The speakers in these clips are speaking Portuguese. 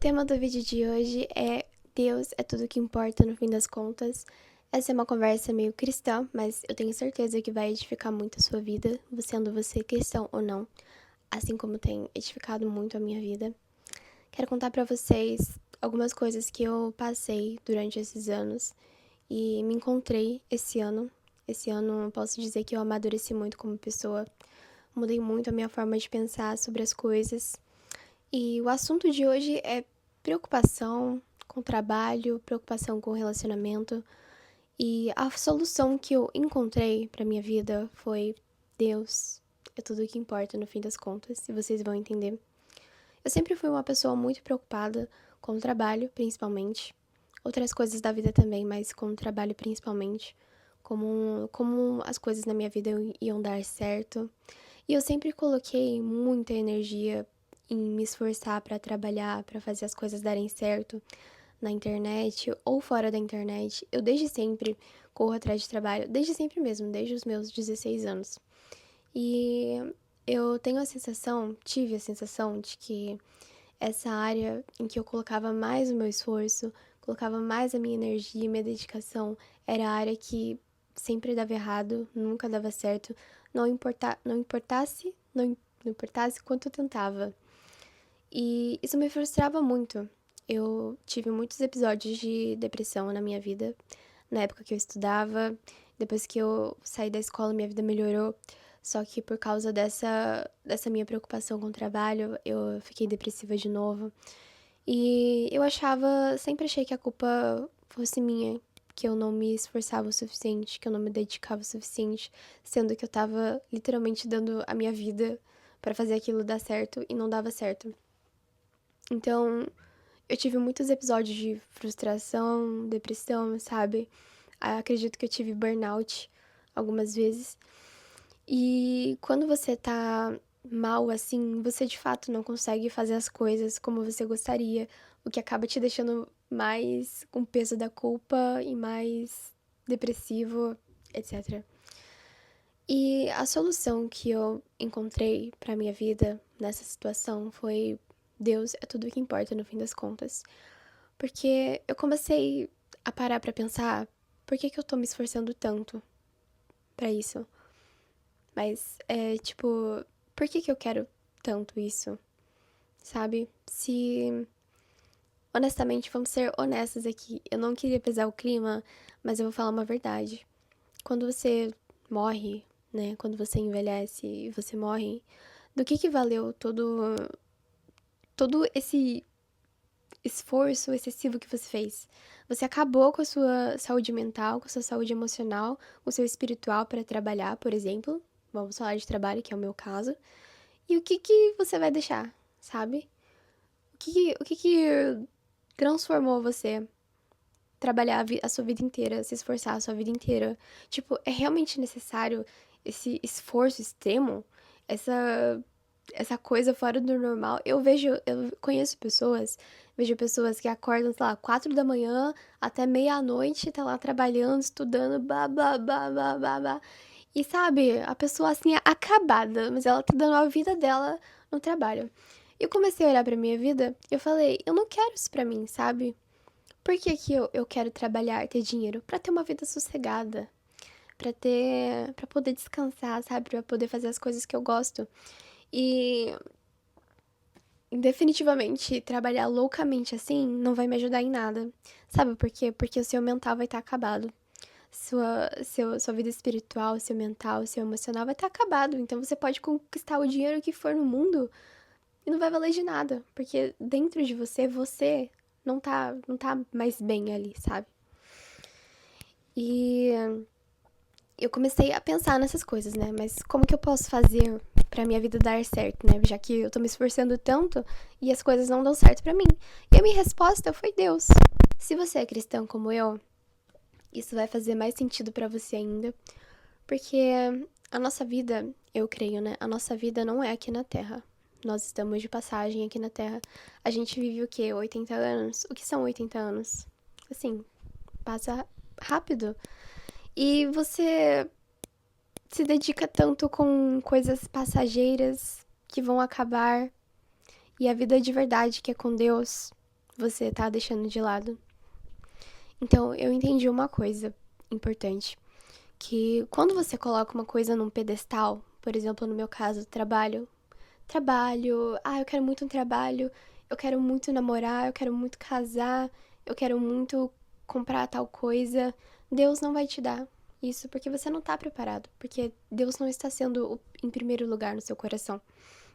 tema do vídeo de hoje é Deus é tudo que importa no fim das contas. Essa é uma conversa meio cristã, mas eu tenho certeza que vai edificar muito a sua vida, sendo você cristão ou não, assim como tem edificado muito a minha vida. Quero contar pra vocês algumas coisas que eu passei durante esses anos e me encontrei esse ano. Esse ano eu posso dizer que eu amadureci muito como pessoa, mudei muito a minha forma de pensar sobre as coisas. E o assunto de hoje é preocupação com o trabalho, preocupação com o relacionamento. E a solução que eu encontrei pra minha vida foi Deus. É tudo o que importa no fim das contas, e vocês vão entender. Eu sempre fui uma pessoa muito preocupada com o trabalho, principalmente. Outras coisas da vida também, mas com o trabalho principalmente. Como as coisas na minha vida iam dar certo. E eu sempre coloquei muita energia em me esforçar pra trabalhar, pra fazer as coisas darem certo na internet ou fora da internet. Eu desde sempre corro atrás de trabalho, desde sempre mesmo, desde os meus 16 anos. E eu tive a sensação de que essa área em que eu colocava mais o meu esforço, colocava mais a minha energia e minha dedicação, era a área que sempre dava errado, nunca dava certo, não importasse quanto eu tentava. E isso me frustrava muito. Eu tive muitos episódios de depressão na minha vida, na época que eu estudava. Depois que eu saí da escola, minha vida melhorou. Só que por causa dessa minha preocupação com o trabalho, eu fiquei depressiva de novo. E sempre achei que a culpa fosse minha, que eu não me esforçava o suficiente, que eu não me dedicava o suficiente, sendo que eu tava literalmente dando a minha vida pra fazer aquilo dar certo e não dava certo. Então, eu tive muitos episódios de frustração, depressão, sabe? Acredito que eu tive burnout algumas vezes. E quando você tá mal assim, você de fato não consegue fazer as coisas como você gostaria, o que acaba te deixando mais com peso da culpa e mais depressivo, etc. E a solução que eu encontrei pra minha vida nessa situação foi Deus é tudo o que importa no fim das contas. Porque eu comecei a parar pra pensar por que eu tô me esforçando tanto pra isso. Mas tipo, por que eu quero tanto isso? Sabe? Se honestamente, vamos ser honestas aqui. Eu não queria pesar o clima, mas eu vou falar uma verdade. Quando você morre, né? Quando você envelhece e você morre, do que valeu todo esse esforço excessivo que você fez? Você acabou com a sua saúde mental, com a sua saúde emocional, com o seu espiritual para trabalhar, por exemplo. Vamos falar de trabalho, que é o meu caso. E o que você vai deixar, sabe? O que transformou você trabalhar a sua vida inteira, se esforçar a sua vida inteira? Tipo, é realmente necessário esse esforço extremo? Essa essa coisa fora do normal. Eu vejo pessoas que acordam, sei lá, 4 da manhã até meia-noite, tá lá trabalhando, estudando, blá, blá, blá, blá, blá, blá. E sabe, a pessoa assim é acabada, mas ela tá dando a vida dela no trabalho. E eu comecei a olhar pra minha vida e eu falei, eu não quero isso pra mim, sabe? Por que eu quero trabalhar, ter dinheiro? Pra ter uma vida sossegada, pra poder descansar, sabe? Pra poder fazer as coisas que eu gosto. E definitivamente trabalhar loucamente assim não vai me ajudar em nada. Sabe por quê? Porque o seu mental vai estar acabado. Sua vida espiritual, seu mental, seu emocional vai estar acabado. Então você pode conquistar o dinheiro que for no mundo e não vai valer de nada. Porque dentro de você, você não tá mais bem ali, sabe? E eu comecei a pensar nessas coisas, né? Mas como que eu posso fazer pra minha vida dar certo, né? Já que eu tô me esforçando tanto e as coisas não dão certo pra mim. E a minha resposta foi Deus. Se você é cristão como eu, isso vai fazer mais sentido pra você ainda, porque a nossa vida, eu creio, né? A nossa vida não é aqui na Terra. Nós estamos de passagem aqui na Terra. A gente vive o quê? 80 anos? O que são 80 anos? Assim, passa rápido. E você se dedica tanto com coisas passageiras que vão acabar e a vida de verdade que é com Deus você tá deixando de lado. Então, eu entendi uma coisa importante, que quando você coloca uma coisa num pedestal, por exemplo, no meu caso, trabalho, eu quero muito um trabalho, eu quero muito namorar, eu quero muito casar, eu quero muito comprar tal coisa, Deus não vai te dar isso porque você não tá preparado, porque Deus não está sendo em primeiro lugar no seu coração.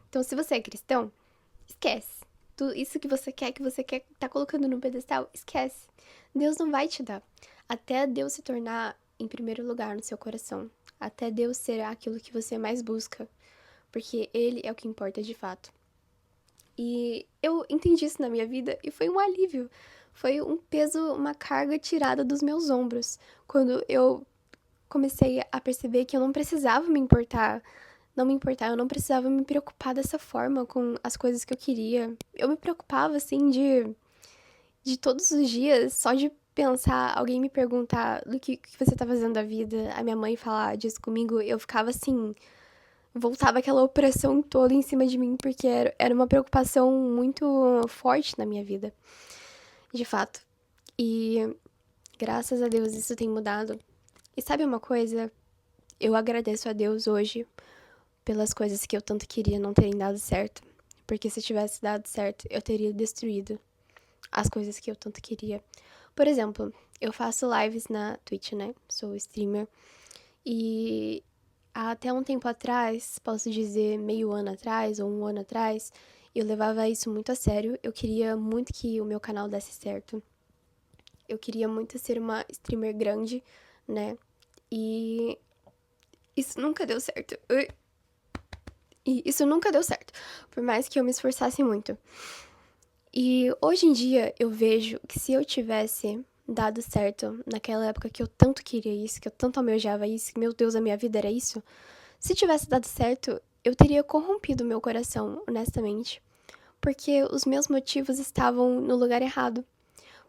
Então, se você é cristão, esquece. Isso que você quer tá colocando no pedestal, esquece. Deus não vai te dar. Até Deus se tornar em primeiro lugar no seu coração. Até Deus ser aquilo que você mais busca. Porque Ele é o que importa de fato. E eu entendi isso na minha vida e foi um alívio. Foi um peso, uma carga tirada dos meus ombros. Quando eu comecei a perceber que eu não precisava me importar, eu não precisava me preocupar dessa forma com as coisas que eu queria. Eu me preocupava, assim, de todos os dias, só de pensar, alguém me perguntar do que você tá fazendo da vida, a minha mãe falar disso comigo, eu ficava assim, voltava aquela opressão toda em cima de mim, porque era uma preocupação muito forte na minha vida, de fato. E graças a Deus isso tem mudado. E sabe uma coisa? Eu agradeço a Deus hoje pelas coisas que eu tanto queria não terem dado certo. Porque se tivesse dado certo, eu teria destruído as coisas que eu tanto queria. Por exemplo, eu faço lives na Twitch, né? Sou streamer. E até um tempo atrás, posso dizer meio ano atrás ou um ano atrás, eu levava isso muito a sério. Eu queria muito que o meu canal desse certo. Eu queria muito ser uma streamer grande, né? E isso nunca deu certo. E isso nunca deu certo, por mais que eu me esforçasse muito. E hoje em dia eu vejo que se eu tivesse dado certo naquela época que eu tanto queria isso, que eu tanto almejava isso, que meu Deus, a minha vida era isso, se tivesse dado certo, eu teria corrompido meu coração, honestamente. Porque os meus motivos estavam no lugar errado.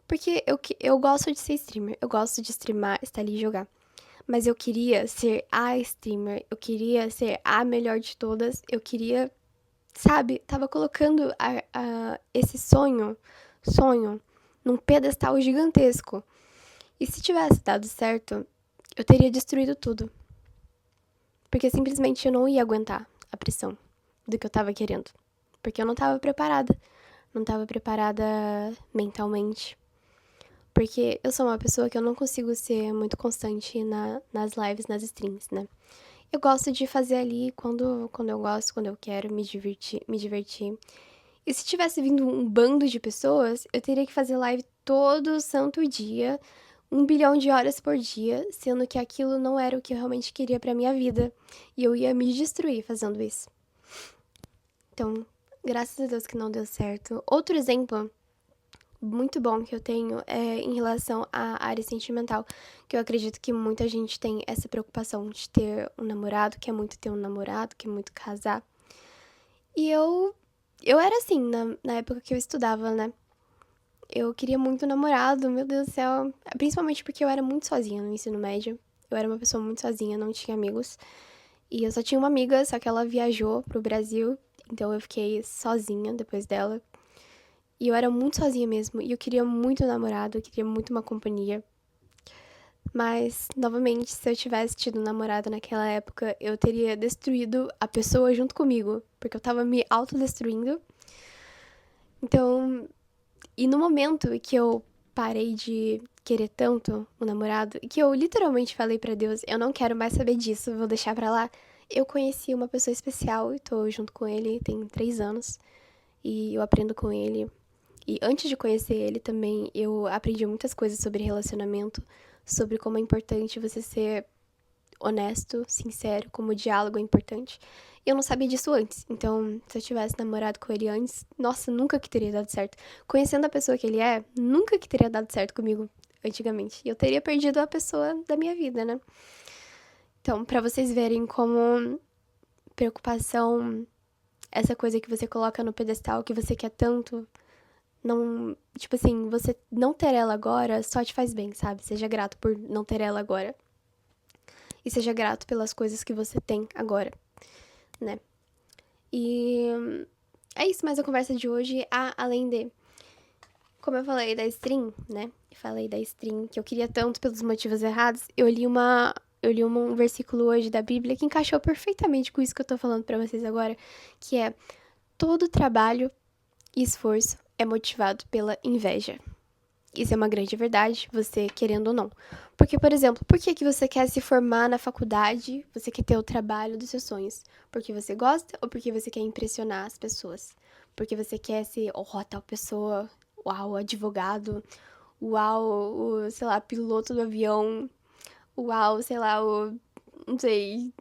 Porque eu gosto de ser streamer, eu gosto de streamar, estar ali e jogar. Mas eu queria ser a streamer, eu queria ser a melhor de todas, eu queria, sabe, tava colocando esse sonho, num pedestal gigantesco. E se tivesse dado certo, eu teria destruído tudo. Porque simplesmente eu não ia aguentar a pressão do que eu tava querendo. Porque eu não tava preparada. Não tava preparada mentalmente. Porque eu sou uma pessoa que eu não consigo ser muito constante nas lives, nas streams, né? Eu gosto de fazer ali quando eu gosto, quando eu quero me divertir. E se tivesse vindo um bando de pessoas, eu teria que fazer live todo santo dia, 1 bilhão de horas por dia, sendo que aquilo não era o que eu realmente queria pra minha vida. E eu ia me destruir fazendo isso. Então, graças a Deus que não deu certo. Outro exemplo muito bom que eu tenho é em relação à área sentimental, que eu acredito que muita gente tem essa preocupação de ter um namorado, quer muito ter um namorado, quer muito casar. E eu era assim na época que eu estudava, né? Eu queria muito um namorado, meu Deus do céu. Principalmente porque eu era muito sozinha no ensino médio. Eu era uma pessoa muito sozinha, não tinha amigos. E eu só tinha uma amiga, só que ela viajou pro Brasil, então eu fiquei sozinha depois dela. E eu era muito sozinha mesmo, e eu queria muito um namorado, eu queria muito uma companhia. Mas, novamente, se eu tivesse tido um namorado naquela época, eu teria destruído a pessoa junto comigo, porque eu tava me autodestruindo. Então, e no momento que eu parei de querer tanto um namorado, e que eu literalmente falei pra Deus, eu não quero mais saber disso, vou deixar pra lá, eu conheci uma pessoa especial e tô junto com ele tem 3 anos. E eu aprendo com ele. E antes de conhecer ele também, eu aprendi muitas coisas sobre relacionamento, sobre como é importante você ser honesto, sincero, como o diálogo é importante. Eu não sabia disso antes, então se eu tivesse namorado com ele antes, nossa, nunca que teria dado certo. Conhecendo a pessoa que ele é, nunca que teria dado certo comigo antigamente. E eu teria perdido a pessoa da minha vida, né? Então, pra vocês verem como preocupação, essa coisa que você coloca no pedestal que você quer tanto, não, tipo assim, você não ter ela agora só te faz bem, sabe? Seja grato por não ter ela agora. E seja grato pelas coisas que você tem agora, né? E é isso mais a conversa de hoje. Além de Como eu falei da stream, né? Falei da stream que eu queria tanto pelos motivos errados, eu li um versículo hoje da Bíblia que encaixou perfeitamente com isso que eu tô falando pra vocês agora, que é: todo trabalho e esforço é motivado pela inveja. Isso é uma grande verdade, você querendo ou não. Porque, por exemplo, por que que você quer se formar na faculdade, você quer ter o trabalho dos seus sonhos? Porque você gosta ou porque você quer impressionar as pessoas? Porque você quer ser, oh, tal pessoa, uau, advogado, uau, sei lá, piloto do avião, uau, sei lá, não sei,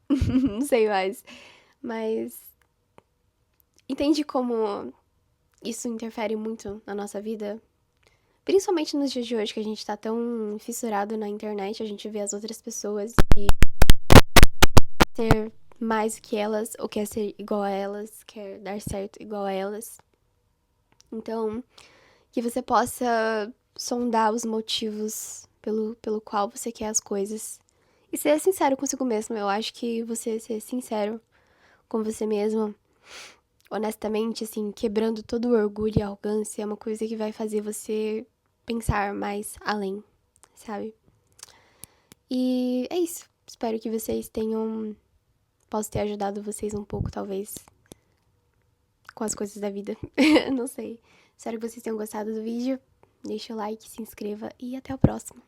não sei mais. Mas entende como isso interfere muito na nossa vida? Principalmente nos dias de hoje, que a gente tá tão fissurado na internet, a gente vê as outras pessoas e ser mais que elas, ou quer ser igual a elas, quer dar certo igual a elas. Então, que você possa sondar os motivos pelo qual você quer as coisas. E ser sincero consigo mesmo. Eu acho que você ser sincero com você mesmo, honestamente, assim, quebrando todo o orgulho e a arrogância, é uma coisa que vai fazer você pensar mais além, sabe? E é isso. Espero que vocês tenham. Posso ter ajudado vocês um pouco, talvez, com as coisas da vida. Não sei. Espero que vocês tenham gostado do vídeo. Deixa o like, se inscreva e até o próximo.